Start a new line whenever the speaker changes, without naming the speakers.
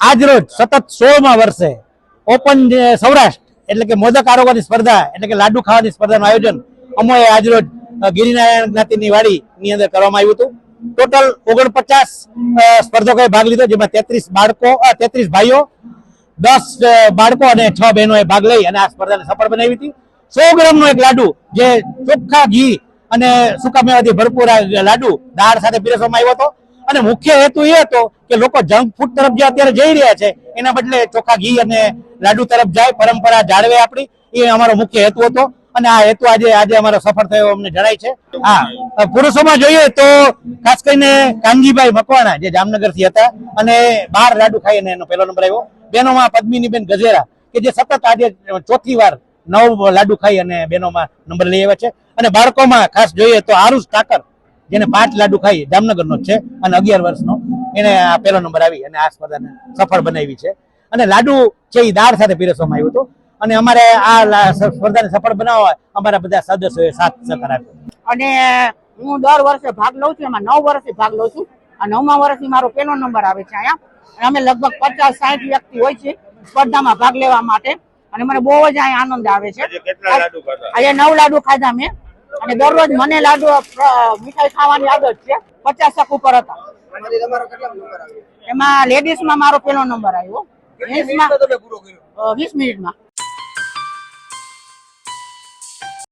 આજ રોજ સતત 16મા વર્ષે ઓપન સૌરાષ્ટ્ર એટલે કે મોદક આરોગ્યની સ્પર્ધા એટલે કે લાડુ ખાવાની સ્પર્ધાનું આયોજન અમોએ આજ રોજ ગિરિનારાયણ જ્ઞાતિની વાડીની અંદર કરવામાં આવ્યું હતું. ટોટલ 49 સ્પર્ધકોએ ભાગ લીધો, જેમાં 33 ભાઈઓ, 10 બાળકો અને 6 બહેનોએ ભાગ લઈ અને આ સ્પર્ધાને સફળ બનાવી હતી. 100 ગ્રામનો એક લાડુ જે ચોખ્ખા ઘી અને સૂકા મેવાથી ભરપૂર લાડુ દાળ સાથે પીરસવામાં આવ્યો હતો. અને મુખ્ય હેતુ એ હતો કે લોકો જંક ફૂડ તરફ જે અત્યારે જઈ રહ્યા છે એના બદલે ચોખ્ખા ઘી અને લાડુ તરફ જાય, પરંપરા જાળવે આપણી, એ અમારો મુખ્ય હેતુ હતો. અને આ હેતુ આજે અમારો સફળ થયો અમને જણાય છે. હા, પુરુષોમાં જોઈએ તો ખાસ કરીને કાનજીભાઈ મકવાણા જે જામનગર થી હતા અને 12 લાડુ ખાઈ અને એનો પહેલો નંબર આવ્યો. બહેનોમાં પદ્મિનીબેન ગજેરા કે જે સતત આજે ચોથી વાર 9 લાડુ ખાઈ અને બહેનોમાં નંબર લઈ આવ્યા છે. અને બાળકોમાં ખાસ જોઈએ તો આરુષ ઠાકર જેને 5 લાડુ ખાઈ જામનગરનો જ છે અને 11 વર્ષનો, એને આ પહેલો નંબર આવી અને આ સ્પર્ધાને સફળ બનાવી છે. અને લાડુ છે એ દાળ સાથે પીરસવામાં આવ્યું હતું. અને અમારે આ સ્પર્ધાને સફળ બનાવવા અમારા બધા સદસ્યોએ સાથ સહકાર આપ્યો.
અને હું દર વર્ષે ભાગ લઉં છું, એમાં 9 વર્ષથી ભાગ લઉં છું. આ 9મા વર્ષથી મારો પહેલો નંબર આવે છે અહીંયા. અને અમે લગભગ 50-60 વ્યક્તિ હોય છે સ્પર્ધામાં ભાગ લેવા માટે. અને મને બહુ જ અહીંયા આનંદ આવે છે. આજે 9 લાડુ ખાધા મેં. અને દરરોજ મને લાડુ મીઠાઈ ખાવાની આદત છે. 50 તક ઉપર હતા. એમાં લેડીઝમાં મારો પહેલો નંબર આવ્યો. 20 મિનિટમાં